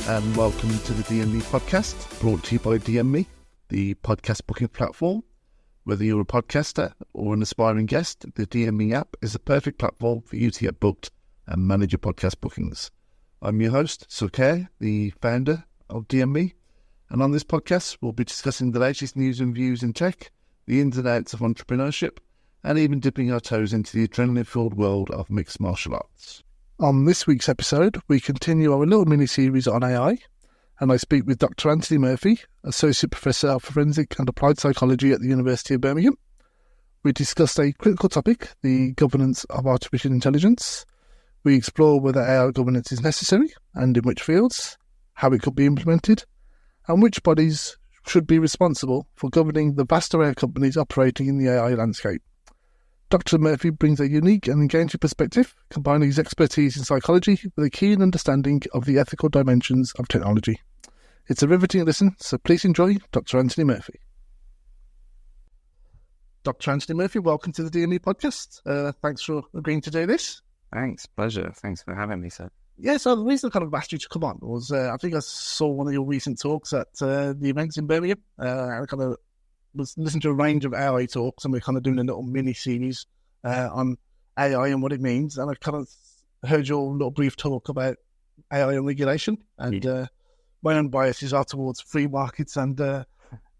and welcome to the DME podcast, brought to you by DME, the podcast booking platform. Whether you're a podcaster or an aspiring guest, the DME app is a perfect platform for you to get booked and manage your podcast bookings. I'm your host, Sukhay, the founder of DME, and on this podcast, we'll be discussing the latest news and views in tech, the ins and outs of entrepreneurship, and even dipping our toes into the adrenaline-filled world of mixed martial arts. On this week's episode, we continue our little mini-series on AI, and I speak with Dr. Anthony Murphy, Associate Professor of Forensic and Applied Psychology at the University of Birmingham. We discussed a critical topic, the governance of artificial intelligence. We explore whether AI governance is necessary and in which fields, how it could be implemented, and which bodies should be responsible for governing the vast array of companies operating in the AI landscape. Dr. Murphy brings a unique and engaging perspective, combining his expertise in psychology with a keen understanding of the ethical dimensions of technology. It's a riveting listen, so please enjoy Dr. Anthony Murphy. Dr. Anthony Murphy, welcome to the DME podcast. Thanks for agreeing to do this. Thanks, pleasure. Thanks for having me, sir. Yeah, so the reason I kind of asked you to come on was I think I saw one of your recent talks at the events in Birmingham. I kind of was listening to a range of AI talks, and we're kind of doing a little mini-series on AI and what it means. And I kind of heard your little brief talk about AI and regulation. And my own biases are towards free markets and a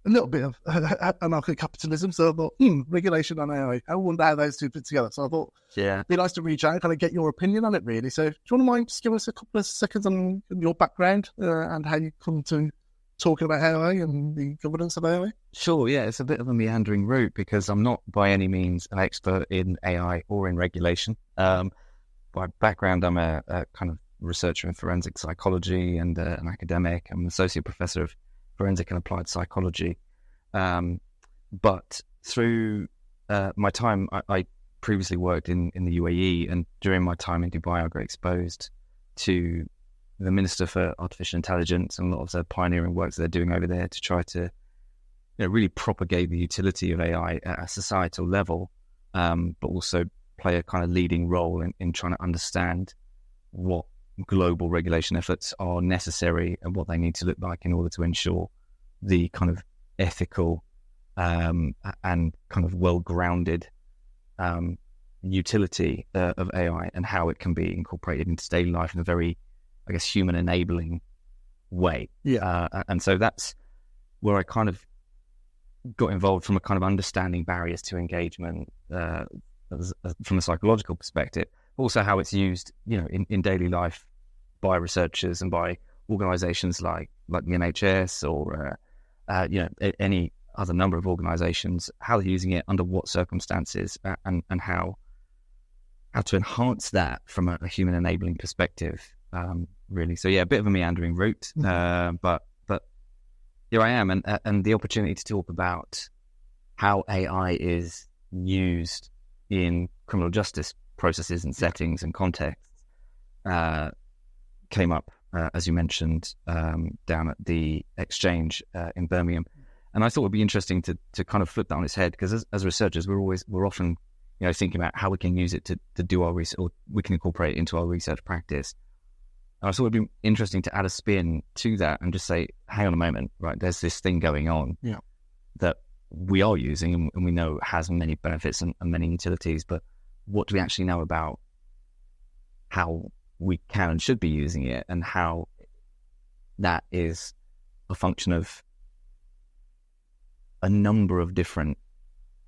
little bit of anarcho-capitalism. So I thought, regulation on AI. I wonder how those two fit together. So I thought, it'd be nice to reach out and kind of get your opinion on it, really. So do you want to mind just give us a couple of seconds on your background and how you come to talking about AI and the governance of AI? Sure, yeah. It's a bit of a meandering route because I'm not by any means an expert in AI or in regulation. By background, I'm a kind of researcher in forensic psychology and an academic. I'm an associate professor of forensic and applied psychology. But through my time, I previously worked in the UAE, and during my time in Dubai, I got exposed to the Minister for Artificial Intelligence and a lot of the pioneering work that they're doing over there to try to really propagate the utility of AI at a societal level, but also play a kind of leading role in trying to understand what global regulation efforts are necessary and what they need to look like in order to ensure the kind of ethical and kind of well-grounded utility of AI and how it can be incorporated into daily life in a very, I guess, human-enabling way. And so that's where I kind of got involved from a kind of understanding barriers to engagement from a psychological perspective, also how it's used, in daily life by researchers and by organisations like the NHS or any other number of organisations, how they're using it, under what circumstances, and how to enhance that from a human enabling perspective. Really, so a bit of a meandering route, but here I am, and the opportunity to talk about how AI is used in criminal justice processes and settings and contexts came up, as you mentioned, down at the exchange in Birmingham, and I thought it would be interesting to kind of flip that on its head, because as researchers, we're often thinking about how we can use it to do our research, or we can incorporate it into our research practice. And I thought it'd be interesting to add a spin to that and just say, hang on a moment, right? There's this thing going on that we are using and we know has many benefits and many utilities, but what do we actually know about how we can and should be using it, and how that is a function of a number of different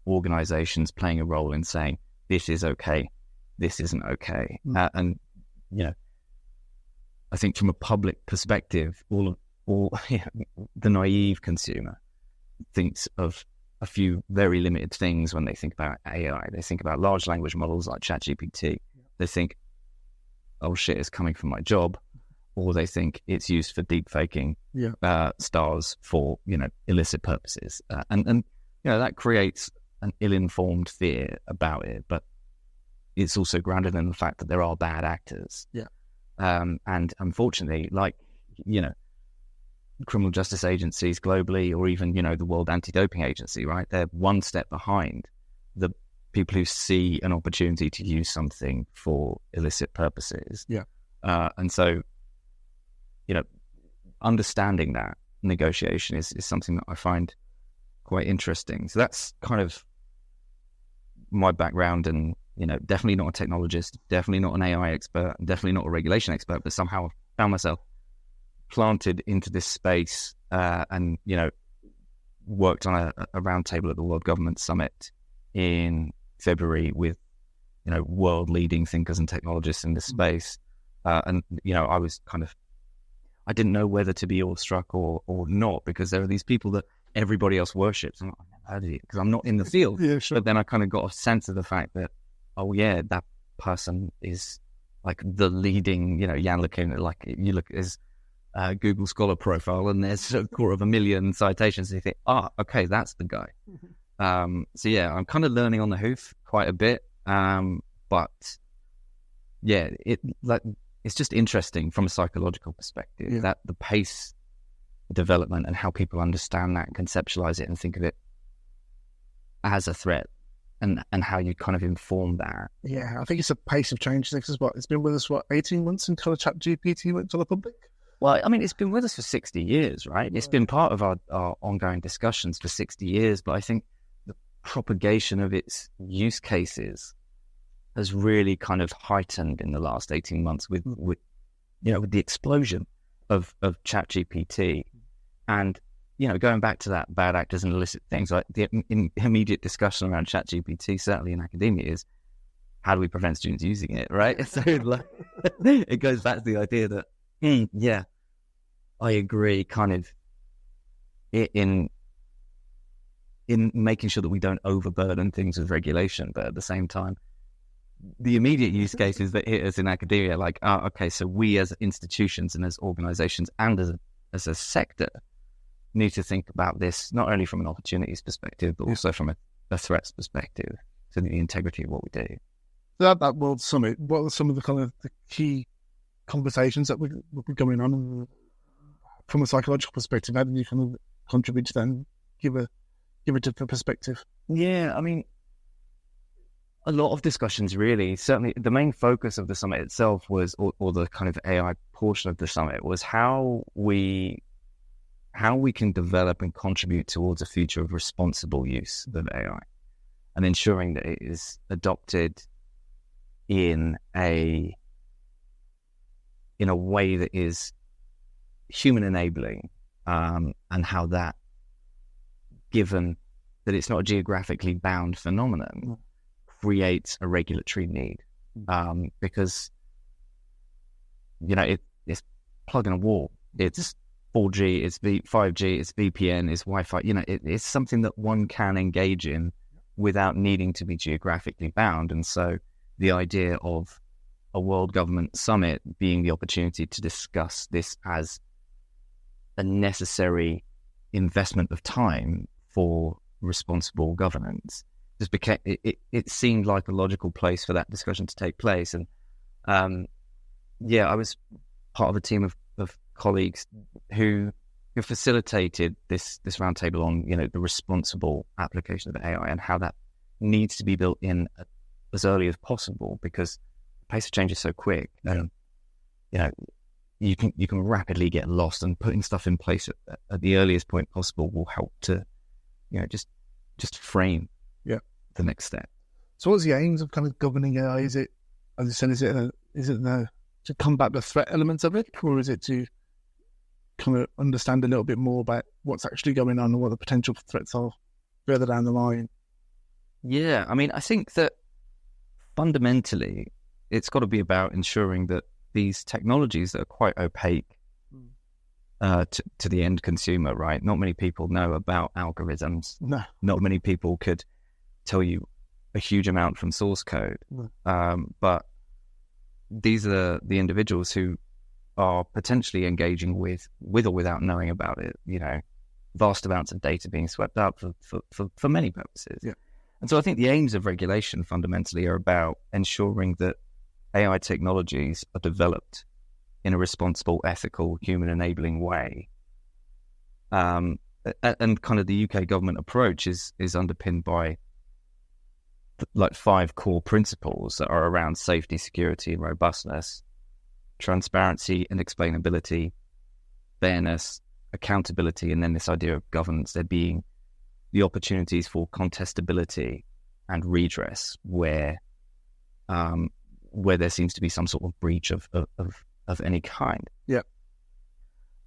organizations playing a role in saying, this is okay, this isn't okay. And I think from a public perspective, all the naive consumer thinks of a few very limited things when they think about AI. They think about large language models like ChatGPT. They think, oh shit, it's coming from my job. Or they think it's used for deep faking stars for, illicit purposes. And that creates an ill-informed fear about it. But it's also grounded in the fact that there are bad actors. And unfortunately, criminal justice agencies globally, or even, the World Anti-Doping Agency, right? They're one step behind the people who see an opportunity to use something for illicit purposes. And so, understanding that negotiation is something that I find quite interesting. So that's kind of my background, and definitely not a technologist, definitely not an AI expert, definitely not a regulation expert, but somehow I found myself planted into this space, and worked on a roundtable at the World Government Summit in February with world leading thinkers and technologists in this space, and I was I didn't know whether to be awestruck or not, because there are these people that everybody else worships. I'm like, how did it? Because I'm not in the field. Yeah, sure. But then I kind of got a sense of the fact that, oh yeah, that person is like the leading, Jan LeCun, like you look at his Google Scholar profile and there's 250,000 citations, and you think, okay, that's the guy. So yeah, I'm kind of learning on the hoof quite a bit. But yeah, it's just interesting from a psychological perspective, that the pace of development and how people understand that, conceptualize it, and think of it as a threat, and how you kind of inform that. Yeah, I think it's a pace of change. It's been with us, 18 months until ChatGPT went to the public? Well, I mean, it's been with us for 60 years, right? It's been part of our ongoing discussions for 60 years, but I think the propagation of its use cases has really kind of heightened in the last 18 months with the explosion of ChatGPT. And, going back to that bad actors and illicit things, like the immediate discussion around ChatGPT, certainly in academia, is how do we prevent students using it, right? So it goes back to the idea that, yeah, I agree, kind of in making sure that we don't overburden things with regulation, but at the same time, the immediate use cases that hit us in academia, like, okay, so we as institutions and as organizations and as a sector need to think about this, not only from an opportunities perspective, but also from a threats perspective, to the integrity of what we do. So at that World Summit, what are some of the kind of the key conversations that were going on from a psychological perspective? How did you kind of contribute to that and give a different perspective? Yeah, I mean, a lot of discussions, really. Certainly the main focus of the summit itself was, or the kind of AI portion of the summit, was how we can develop and contribute towards a future of responsible use of AI, and ensuring that it is adopted in a way that is human enabling, and how that, given that it's not a geographically bound phenomenon, creates a regulatory need, because it's plugging a wall. It's 4G, it's 5G, it's VPN, it's Wi-Fi. It's something that one can engage in without needing to be geographically bound. And so the idea of a World Government Summit being the opportunity to discuss this as a necessary investment of time for responsible governance just became, it seemed like a logical place for that discussion to take place. And I was part of a team of colleagues who facilitated this roundtable on the responsible application of AI and how that needs to be built in as early as possible, because the pace of change is so quick. You can rapidly get lost, and putting stuff in place at the earliest point possible will help to just frame the next step. So what's the aims of kind of governing AI? Is it, as you said, to combat the threat elements of it, or is it to kind of understand a little bit more about what's actually going on and what the potential threats are further down the line? Yeah, I mean, I think that fundamentally it's got to be about ensuring that these technologies that are quite opaque to the end consumer, right? Not many people know about algorithms. No. Not many people could tell you a huge amount from source code. No. But these are the individuals who are potentially engaging with or without knowing about it, vast amounts of data being swept up for many purposes. Yeah. And so I think the aims of regulation fundamentally are about ensuring that AI technologies are developed in a responsible, ethical, human-enabling way. And kind of the UK government approach is underpinned by like 5 core principles that are around safety, security, and robustness, transparency and explainability, fairness, accountability, and then this idea of governance, there being the opportunities for contestability and redress where there seems to be some sort of breach of any kind. Yeah.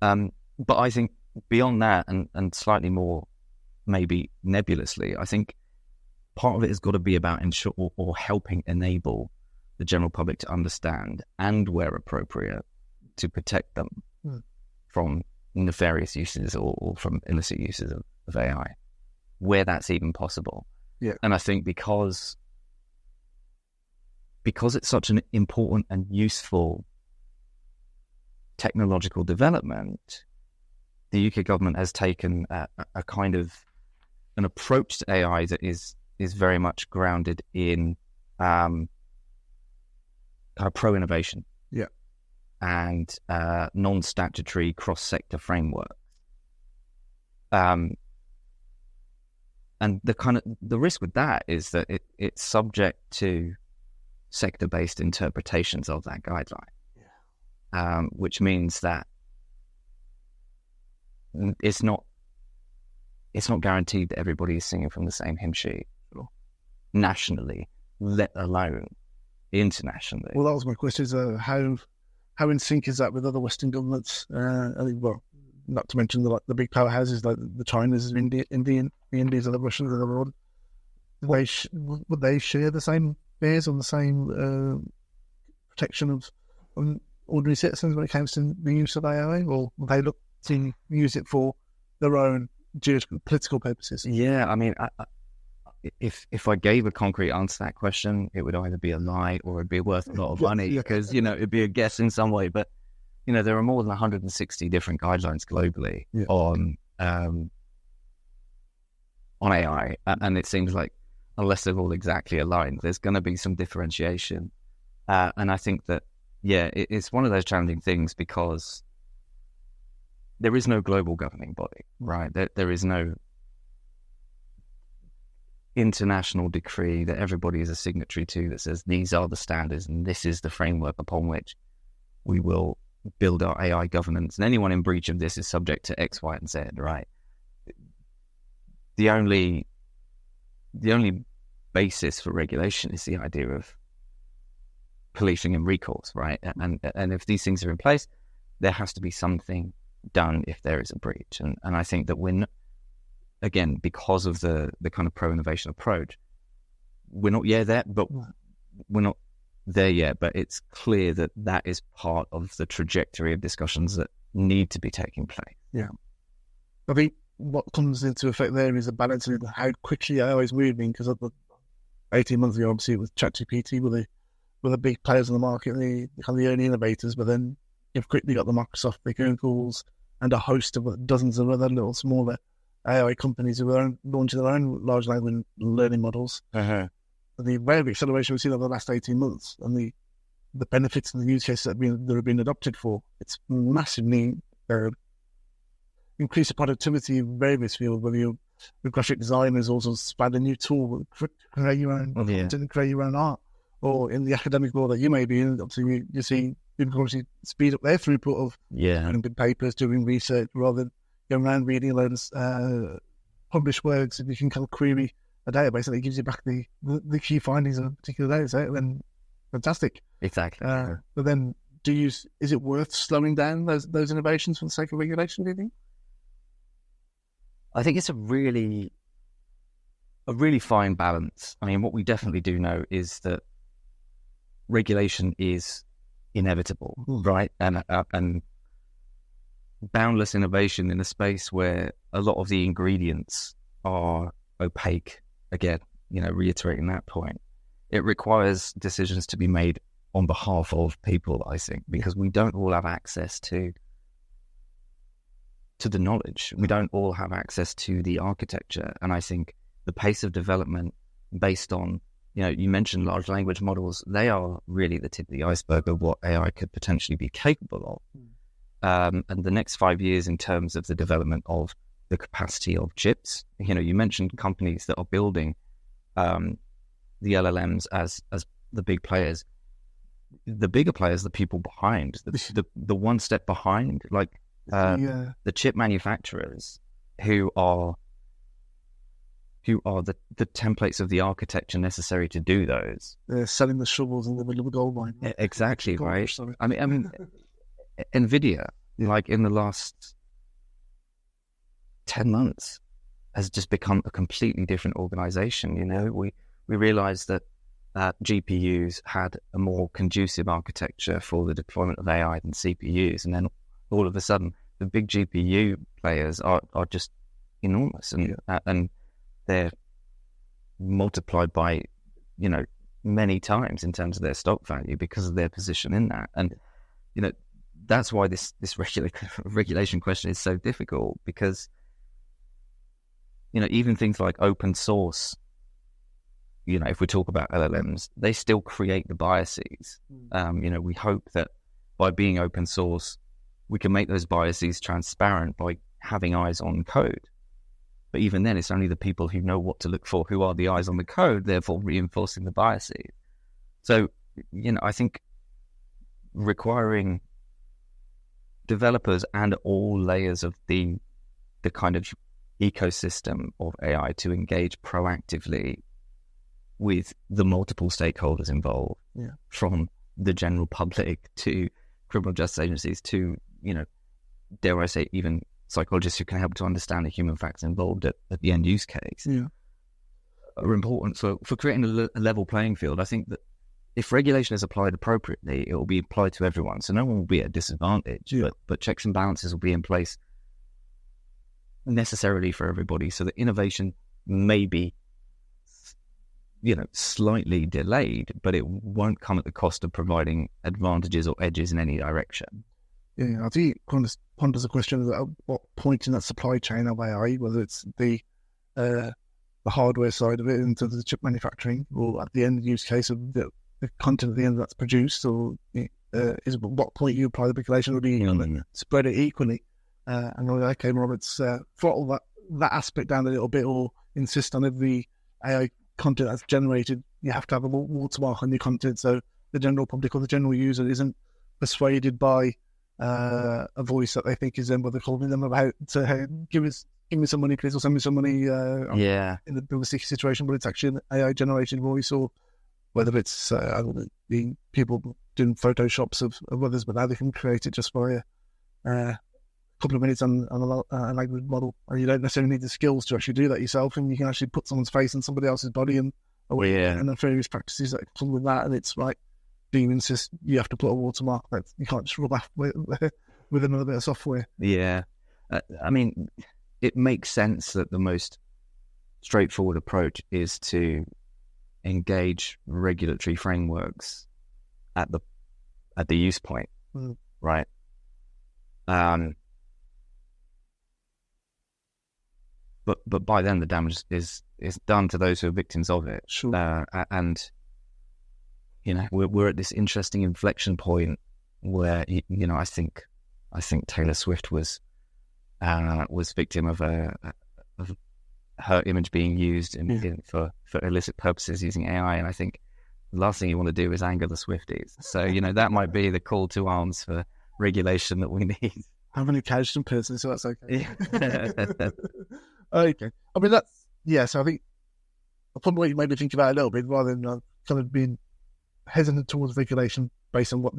But I think beyond that, and slightly more maybe nebulously, I think part of it has got to be about ensure or helping enable the general public to understand, and where appropriate, to protect them from nefarious uses or from illicit uses of AI, where that's even possible. Yeah. And I think because it's such an important and useful technological development, the UK government has taken a kind of an approach to AI that is very much grounded in kind of pro-innovation. Yeah. And non-statutory cross-sector frameworks. And the risk with that is that it's subject to sector-based interpretations of that guideline. Yeah. Which means that it's not guaranteed that everybody is singing from the same hymn sheet nationally, let alone internationally. Well, that was my question: is how in sync is that with other Western governments? Well, not to mention the big powerhouses like the Chinas, the Indians, and the Russians, and the world. Would they share the same fears on the same protection of ordinary citizens when it comes to the use of AI, or will they look to use it for their own geopolitical purposes? Yeah, I mean, if I gave a concrete answer to that question, it would either be a lie or it'd be worth a lot of money because, it'd be a guess in some way. But, there are more than 160 different guidelines globally on AI. And it seems like unless they're all exactly aligned, there's going to be some differentiation. And I think that, it's one of those challenging things because there is no global governing body, right? There is no international decree that everybody is a signatory to that says these are the standards and this is the framework upon which we will build our AI governance, and anyone in breach of this is subject to X, Y, and Z, right? The only basis for regulation is the idea of policing and recourse, right? And if these things are in place, there has to be something done if there is a breach. And I think that again, because of the kind of pro-innovation approach, we're not there, but we're not there yet. But it's clear that is part of the trajectory of discussions that need to be taking place. Yeah. I think what comes into effect there is a balance of how quickly AI is moving, because 18 months ago, obviously, it was ChatGPT were the big players in the market, the early innovators, but then you've quickly got the Microsoft, the Googles, and a host of dozens of other little smaller AI companies who are launching their own large language learning models. Uh-huh. The rate of acceleration we've seen over the last 18 months and the benefits and the use cases that have been adopted for, it's massively increased the productivity in various fields, whether you're with graphic designers, also found a new tool to create your own content and create your own art, or in the academic world that you may be in, obviously you see people obviously speed up their throughput of writing big papers, doing research, rather than going around reading loads published works. If you can kind of query a database and it gives you back the key findings of a particular data set, then fantastic. Exactly. But then is it worth slowing down those innovations for the sake of regulation, do you think? I think it's a really fine balance. I mean, what we definitely do know is that regulation is inevitable, right? And boundless innovation in a space where a lot of the ingredients are opaque, again, reiterating that point, it requires decisions to be made on behalf of people, I think, because we don't all have access to the knowledge. We don't all have access to the architecture. And I think the pace of development based on, you mentioned large language models, they are really the tip of the iceberg of what AI could potentially be capable of. And the next 5 years in terms of the development of the capacity of chips, you mentioned companies that are building the LLMs as the big players. The bigger players, the people behind, the one step behind, like the chip manufacturers who are the templates of the architecture necessary to do those. They're selling the shovels in the middle of a gold mine. Exactly, right? I mean, NVIDIA, like in the last 10 months, has just become a completely different organization. You know, we realized that GPUs had a more conducive architecture for the deployment of AI than CPUs, and then all of a sudden, the big GPU players are just enormous, and they're multiplied by, you know, many times in terms of their stock value because of their position in that. And, you know, that's why this regulation question is so difficult, because, you know, even things like open source, you know, if we talk about LLMs, they still create the biases. You know, we hope that by being open source, we can make those biases transparent by having eyes on code. But even then, it's only the people who know what to look for who are the eyes on the code, therefore reinforcing the biases. So, you know, I think requiring developers and all layers of the kind of ecosystem of AI to engage proactively with the multiple stakeholders involved, from the general public to criminal justice agencies to, you know, dare I say, even psychologists who can help to understand the human facts involved at the end use case, are important for creating a level playing field. I think that if regulation is applied appropriately, it will be applied to everyone, so no one will be at a disadvantage. But checks and balances will be in place necessarily for everybody, so that innovation may be, you know, slightly delayed, but it won't come at the cost of providing advantages or edges in any direction. I think it kind of ponders a question at what point in that supply chain of AI, whether it's the hardware side of it in terms of the chip manufacturing, or at the end use case of the content at the end that's produced, or is what point you apply the regulation, or do you spread it equally? And go, okay, Roberts, throttle that aspect down a little bit, or insist on every AI content that's generated, you have to have a watermark on your content, so the general public or the general user isn't persuaded by a voice that they think is what they're calling them about, to hey, give me some money, please, or send me some money. In the bit of a sticky situation, but it's actually an AI generated voice, or whether it's the people doing photoshops of others, but now they can create it just by a couple of minutes on a language model, and you don't necessarily need the skills to actually do that yourself, and you can actually put someone's face on somebody else's body, and the various practices that come with that. And it's like, do you insist you have to put a watermark that you can't just rub off with another bit of software? I mean, it makes sense that the most straightforward approach is to engage regulatory frameworks at the use point, right? But by then the damage is done to those who are victims of it. Sure. And you know, we're at this interesting inflection point where, you know, I think Taylor Swift was victim of her image being used for illicit purposes using AI, and I think the last thing you want to do is anger the Swifties. So, you know, that might be the call to arms for regulation that we need. I haven't engaged in person, so that's okay. Okay. I mean, so I think the point where you made me think about it a little bit, rather than kind of being hesitant towards regulation based on what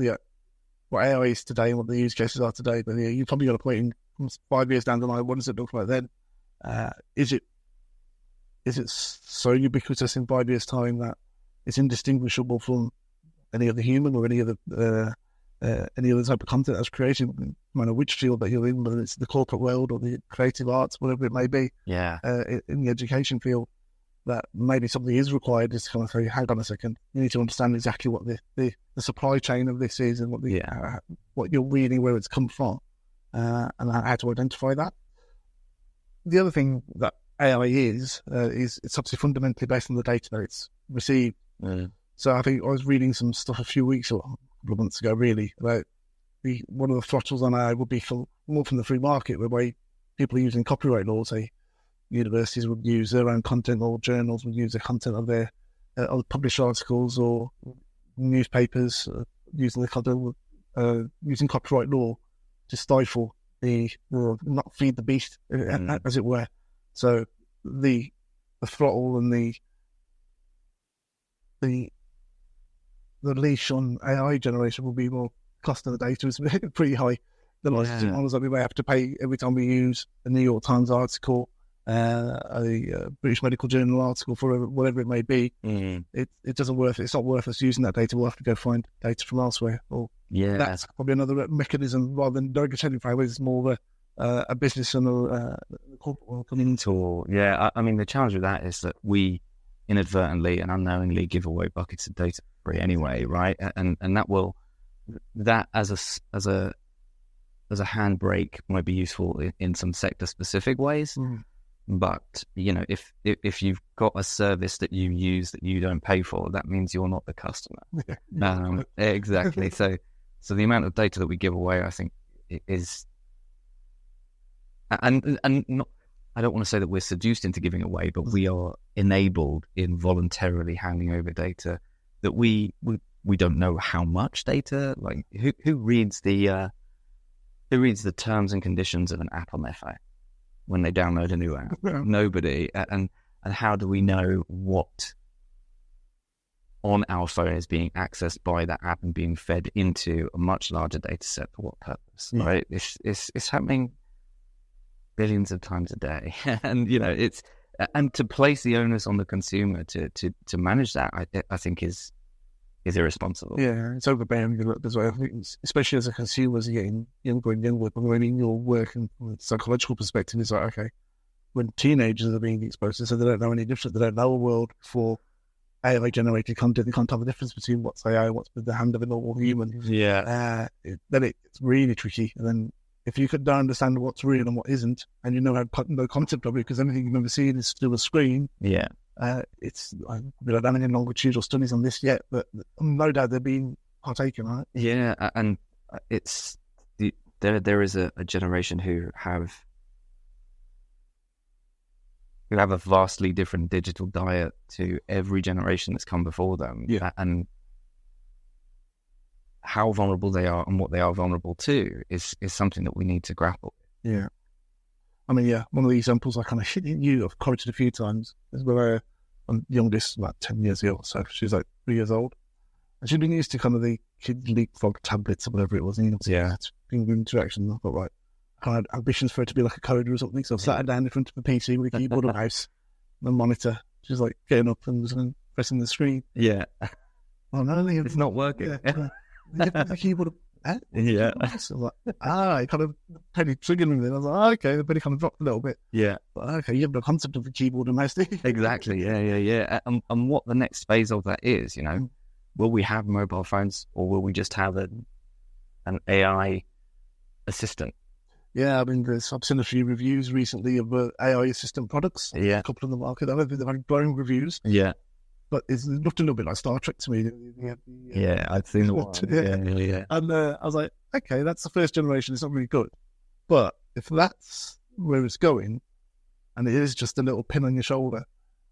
AI is today and what the use cases are today. But you probably got a point in 5 years down the line. What does it look like then? Is it so ubiquitous in 5 years' time that it's indistinguishable from any other human or any other type of content that's created, no matter which field that you're in, whether it's the corporate world or the creative arts, whatever it may be, in the education field, that maybe something is required is to kind of say, hang on a second, you need to understand exactly what the supply chain of this is, and what you're reading, where it's come from, and how to identify that. The other thing that AI is it's obviously fundamentally based on the data that it's received. So I think I was reading some stuff a few weeks or a couple of months ago, really, about one of the throttles on AI would be more from the free market, where people are using copyright laws. Say universities would use their own content, or journals would use the content of their published articles, or newspapers using the content using copyright law to stifle not feed the beast, as it were. So the throttle and the leash on AI generation will be more cost of the data is pretty high. The licensing models that we may have to pay every time we use a New York Times article, a British Medical Journal article, for whatever it may be. It doesn't worth it. It's not worth us using that data. We'll have to go find data from elsewhere. Or that's probably another mechanism rather than regulatory framework. It's more of a business and a corporate world coming into. Yeah, I mean the challenge with that is that we inadvertently and unknowingly give away buckets of data free anyway, right? And that as a handbrake might be useful in some sector specific ways. But if you've got a service that you use that you don't pay for, that means you're not the customer. Exactly. So the amount of data that we give away, I think, is, and not, I don't want to say that we're seduced into giving away, but we are enabled in voluntarily handing over data that we don't know how much data. Like who reads the terms and conditions of an app on their phone when they download a new app? Nobody. And how do we know what on our phone is being accessed by that app and being fed into a much larger data set for what purpose? Right? It's happening billions of times a day. And it's, and to place the onus on the consumer to manage that, I think is irresponsible. Yeah, it's overbearing as well. I think especially as a consumer, as you're getting younger and younger, but when in your work and from a psychological perspective, it's like, okay, when teenagers are being exposed to, so they don't know any different, they don't know a world for AI generated content, they can't tell the difference between what's AI and what's with the hand of a normal human. Then it's really tricky. And then if you don't understand what's real and what isn't, and no concept of it, because anything you've ever seen is still a screen. It's I don't have any longitudinal studies on this yet, but no doubt they're being partaken, right? Yeah, and it's there is a generation who have a vastly different digital diet to every generation that's come before them. And how vulnerable they are and what they are vulnerable to is something that we need to grapple with. Yeah. I mean, one of the examples I kind of I've quoted a few times is where my youngest, about 10 years ago or so, she's like 3 years old. And she'd been used to kind of the kid leapfrog tablets or whatever it was. And finger interaction. I thought, right, I had ambitions for her to be like a coder or something. So I sat her down in front of a PC with a keyboard and mouse and a monitor. She's like getting up and pressing the screen. Well, no, it's not working. The keyboard. So like, it kind of penny triggered me. I was like, okay, the penny kind of dropped a little bit. But okay, you have no concept of the keyboard and mouse, do you? Exactly. And what the next phase of that is, will we have mobile phones or will we just have an AI assistant? I mean, I've seen a few reviews recently of AI assistant products. A couple on the market. I don't think they've had glowing reviews. But it looked a little bit like Star Trek to me. I'd seen the one. And I was like, okay, that's the first generation. It's not really good. But if that's where it's going, and it is just a little pin on your shoulder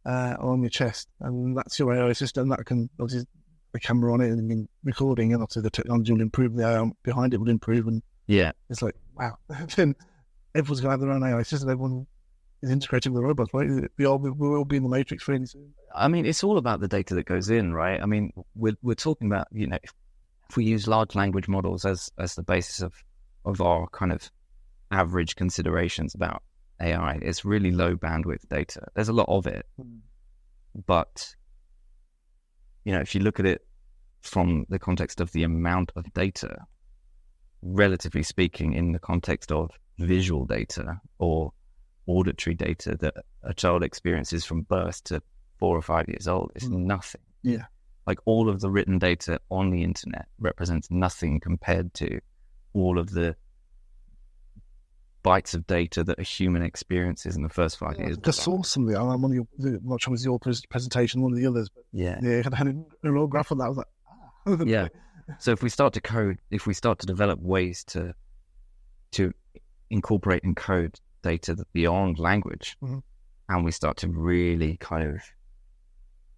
or on your chest, and that's your AI system, that can obviously the camera on it and recording, and obviously the technology will improve, the AI behind it will improve, and it's like, wow. Then everyone's going to have their own AI system. Everyone is integrating with the robots, right? We'll all be in the Matrix fairly soon. I mean, it's all about the data that goes in, right? I mean, we're talking about, if we use large language models as the basis of our kind of average considerations about AI, it's really low bandwidth data. There's a lot of it, but if you look at it from the context of the amount of data, relatively speaking, in the context of visual data or auditory data that a child experiences from birth to 4 or 5 years old is nothing. Like all of the written data on the internet represents nothing compared to all of the bytes of data that a human experiences in the first 5 years. Just saw something. I'm not sure it was your presentation, one of the others, but I had a real graph on that. I was like, So if we start to develop ways to incorporate and code data beyond language, and we start to really kind of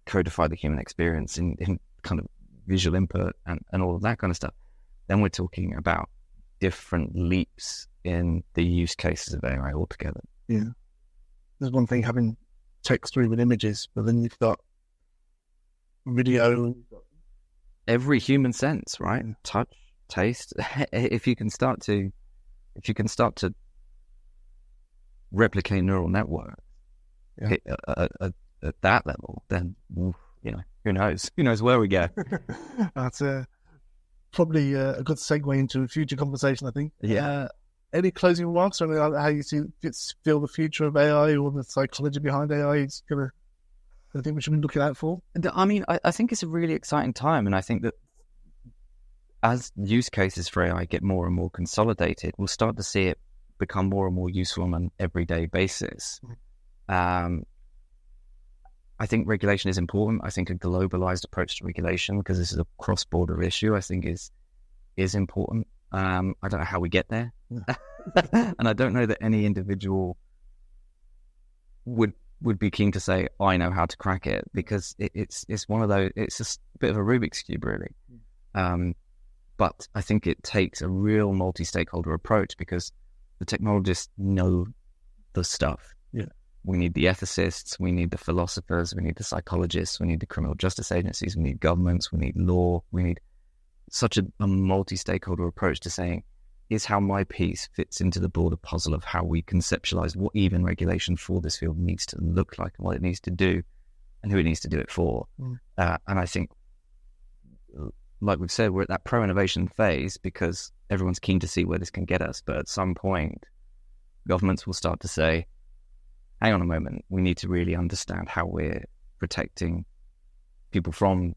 codify the human experience in kind of visual input and all of that kind of stuff, then we're talking about different leaps in the use cases of AI altogether. Yeah. There's one thing having text through with images, but then you've got video. Every human sense, right? Touch, taste. If you can start to replicate neural networks at that level, then who knows where we go. That's probably a good segue into a future conversation, I think. Yeah. Any closing remarks on how you feel the future of AI or the psychology behind AI is going to, I think we should be looking out for? I mean, I think it's a really exciting time, and I think that as use cases for AI get more and more consolidated, we'll start to see it become more and more useful on an everyday basis. I think regulation is important. I think a globalized approach to regulation, because this is a cross-border issue, I think is important. I don't know how we get there. And I don't know that any individual would be keen to say, I know how to crack it, because it's one of those, it's just a bit of a Rubik's Cube, really. But I think it takes a real multi-stakeholder approach, because the technologists know the stuff. Yeah. We need the ethicists, we need the philosophers, we need the psychologists, we need the criminal justice agencies, we need governments, we need law, we need such a multi-stakeholder approach to saying, here's how my piece fits into the broader puzzle of how we conceptualize what even regulation for this field needs to look like, and what it needs to do, and who it needs to do it for. And I think, like we've said, we're at that pro-innovation phase because everyone's keen to see where this can get us. But at some point, governments will start to say, hang on a moment, we need to really understand how we're protecting people from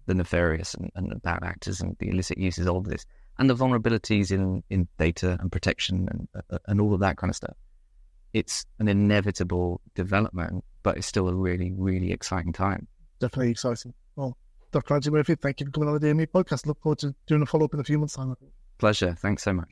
the nefarious and the bad actors and the illicit uses of this, and the vulnerabilities in data and protection and all of that kind of stuff. It's an inevitable development, but it's still a really, really exciting time. Definitely exciting. Well, Dr. Andrew Murphy, thank you for coming on the DME podcast. Look forward to doing a follow-up in a few months' time. Pleasure. Thanks so much.